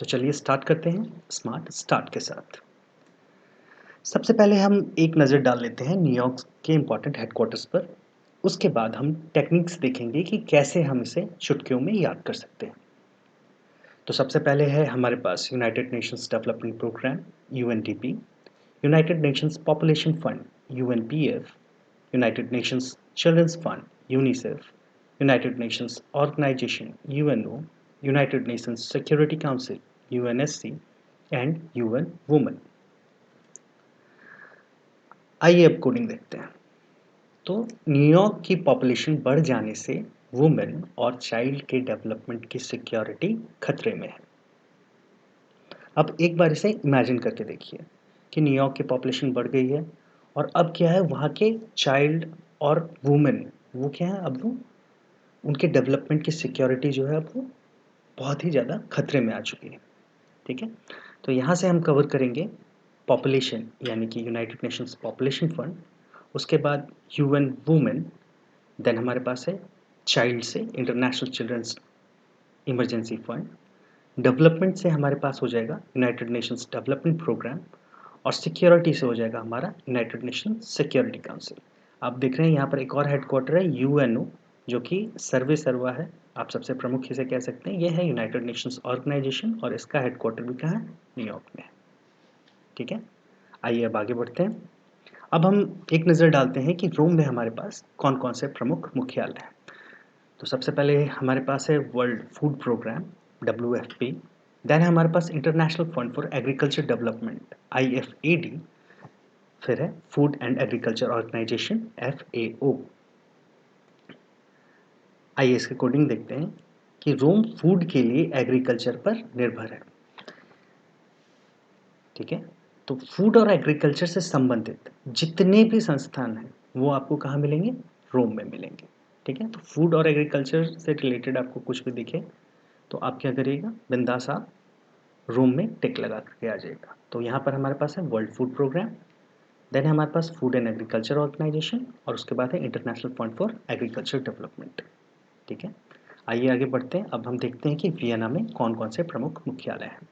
तो चलिए स्टार्ट करते हैं स्मार्ट स्टार्ट के साथ। सबसे पहले हम एक नज़र डाल लेते हैं न्यूयॉर्क के इम्पोर्टेंट हेडक्वार्टर्स पर। उसके बाद हम टेक्निक्स देखेंगे कि कैसे हम इसे चुटकियों में याद कर सकते हैं। तो सबसे पहले है हमारे पास United Nations development programme UNDP, United Nations population fund UNPF, United Nations children's fund UNICEF, United Nations organisation UNO, United Nations security council UNSC and UN women. आइए अब कोडिंग देखते हैं। तो न्यूयॉर्क की पॉपुलेशन बढ़ जाने से वुमेन और चाइल्ड के डेवलपमेंट की सिक्योरिटी खतरे में है। अब एक बार इसे इमेजिन करके देखिए कि न्यूयॉर्क की पॉपुलेशन बढ़ गई है और अब क्या है, वहाँ के चाइल्ड और वुमेन वो क्या है, अब वो उनके डेवलपमेंट की सिक्योरिटी जो है अब वो बहुत ही ज़्यादा खतरे में आ चुकी है। ठीक है, तो यहाँ से हम कवर करेंगे पॉपुलेशन यानी कि यूनाइटेड नेशंस पॉपुलेशन फंड, उसके बाद यूएन वुमेन, देन हमारे पास है चाइल्ड से International Children's Emergency Fund, development से हमारे पास हो जाएगा यूनाइटेड नेशंस डेवलपमेंट प्रोग्राम और सिक्योरिटी से हो जाएगा हमारा यूनाइटेड नेशन सिक्योरिटी काउंसिल। आप देख रहे हैं यहाँ पर एक और हेडक्वार्टर है यूएनओ, जो कि सर्वे सर्वा है, आप सबसे प्रमुख इसे कह सकते हैं। यह है यूनाइटेड नेशंस ऑर्गेनाइजेशन और इसका हेडक्वार्टर भी कहाँ है, न्यूयॉर्क में है। ठीक है, आइए अब आगे बढ़ते हैं। अब हम एक नज़र डालते हैं कि रोम में हमारे पास कौन कौन से प्रमुख मुख्यालय हैं। तो सबसे पहले हमारे पास है world food programme WFP, then है हमारे पास international fund for agriculture development IFAD, फिर है food and agriculture organisation FAO। आइए इसके कोडिंग देखते हैं कि रोम फूड के लिए एग्रीकल्चर पर निर्भर है। ठीक है, तो फूड और एग्रीकल्चर से संबंधित जितने भी संस्थान हैं वो आपको कहाँ मिलेंगे, रोम में मिलेंगे। ठीक है, तो फूड और एग्रीकल्चर से रिलेटेड आपको कुछ भी दिखे तो आप क्या करिएगा, बिंदास आप रोम में टिक लगा करके आ जाएगा। तो यहाँ पर हमारे पास है वर्ल्ड फूड प्रोग्राम, देन है हमारे पास फूड एंड एग्रीकल्चर ऑर्गेनाइजेशन और उसके बाद है international fund for agriculture development. ठीक है, आइए आगे बढ़ते हैं। अब हम देखते हैं कि वियना में कौन कौन से प्रमुख मुख्यालय हैं।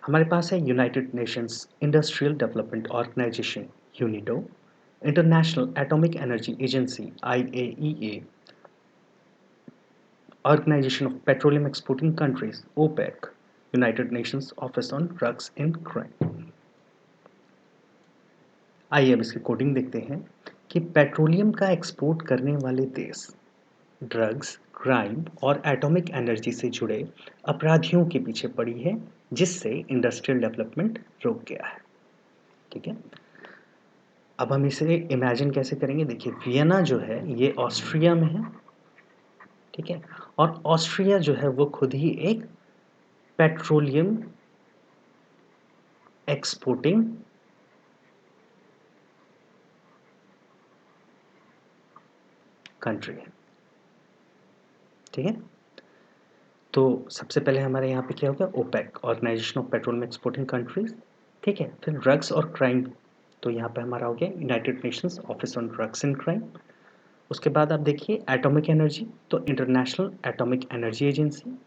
हमारे पास है United Nations Industrial Development Organization UNIDO, International Atomic Energy Agency IAEA, Organization of Petroleum Exporting Countries OPEC, United Nations Office on Drugs and Crime. आइए अब इसकी कोडिंग देखते हैं कि पेट्रोलियम का एक्सपोर्ट करने वाले देश ड्रग्स, क्राइम और एटॉमिक एनर्जी से जुड़े अपराधियों के पीछे पड़ी है, जिससे इंडस्ट्रियल डेवलपमेंट रुक गया है। ठीक है, अब हम इसे इमेजिन कैसे करेंगे, देखिए वियना जो है ये ऑस्ट्रिया में है। ठीक है, और ऑस्ट्रिया जो है वो खुद ही एक पेट्रोलियम एक्सपोर्टिंग कंट्री है। ठीक है, तो सबसे पहले हमारे यहाँ पे क्या होगा, OPEC Organization of Petroleum Exporting Countries. ठीक है, फिर ड्रग्स और क्राइम, तो यहाँ पे हमारा हो गया United Nations Office on Drugs and Crime. उसके बाद आप देखिए एटॉमिक एनर्जी, तो इंटरनेशनल एटॉमिक एनर्जी एजेंसी,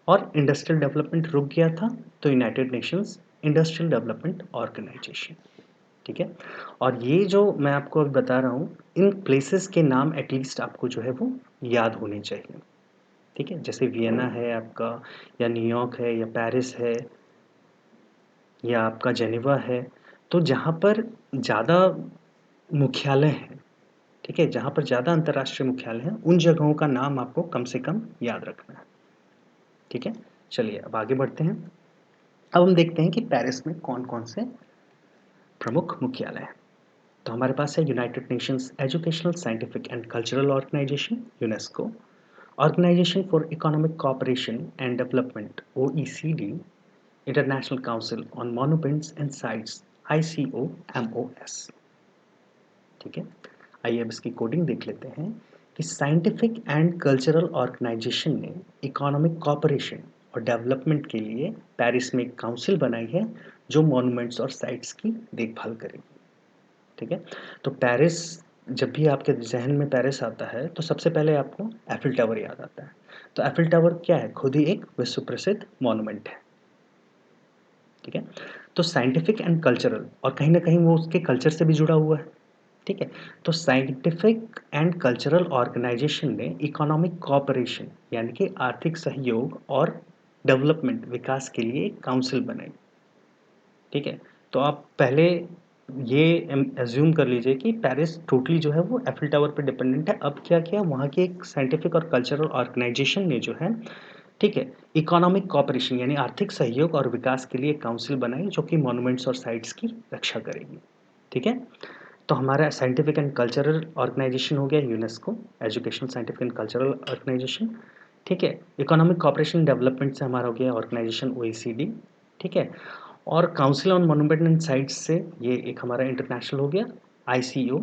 और इंडस्ट्रियल डेवलपमेंट रुक गया था तो United Nations Industrial Development Organization. ठीक है, और ये जो मैं आपको अभी बता रहा हूँ, इन प्लेसेस के नाम एटलीस्ट आपको जो है वो याद होने चाहिए। ठीक है, जैसे वियना है आपका, या न्यूयॉर्क है, या पेरिस है, या आपका जेनेवा है, तो जहाँ पर ज़्यादा मुख्यालय हैं, ठीक है, जहाँ पर ज़्यादा अंतर्राष्ट्रीय मुख्यालय हैं, उन जगहों का नाम आपको कम से कम याद रखना है। ठीक है, चलिए अब आगे बढ़ते हैं। अब हम देखते हैं कि पेरिस में कौन कौन से प्रमुख मुख्यालय हैं। तो हमारे पास है United Nations Educational scientific and cultural Organization UNESCO, Organization for Economic Cooperation and Development OECD, International Council on Monuments and Sites ICOMOS। ठीक है, आइए अब इसकी कोडिंग देख लेते हैं कि साइंटिफिक एंड कल्चरल ऑर्गेनाइजेशन ने इकोनॉमिक कोऑपरेशन और डेवलपमेंट के लिए पेरिस में एक काउंसिल बनाई है जो मॉन्यूमेंट्स और साइट्स की देखभाल करेगी। ठीक है, तो पेरिस, जब भी आपके जहन में पेरिस आता है तो सबसे पहले आपको एफिल टावर याद आता है। तो एफिल टावर क्या है, खुद ही एक विश्व प्रसिद्ध मॉन्यूमेंट है। ठीक है? तो साइंटिफिक एंड कल्चरल और कहीं न कहीं वो उसके कल्चर से भी जुड़ा हुआ है, ठीक है? तो साइंटिफिक एंड कल्चरल ऑर्गेनाइज़ेशन ने इकोनॉमिक कोऑपरेशन यानी कि आर्थिक सहयोग और डेवलपमेंट विकास के लिए एक काउंसिल बनाई, ठीक है? तो आप पहले ये अज़्यूम कर लीजिए कि पेरिस टोटली जो है वो एफिल टावर पे डिपेंडेंट है। अब क्या किया वहाँ की एक साइंटिफिक और कल्चरल ऑर्गेनाइज़ेशन ने जो है, ठीक है, इकोनॉमिक कोऑपरेशन यानी आर्थिक सहयोग और विकास के लिए एक काउंसिल बनाई जो कि मॉन्यूमेंट्स और साइट्स की रक्षा करेगी, ठीक है? तो हमारा साइंटिफिक एंड कल्चरल ऑर्गेनाइजेशन हो गया UNESCO, educational scientific and cultural organization, ठीक है? इकोनॉमिक कोऑपरेशन डेवलपमेंट से हमारा हो गया ऑर्गेनाइजेशन ओईसीडी, ठीक है? और council on monument and sites से ये एक हमारा इंटरनेशनल हो गया आईसीओ,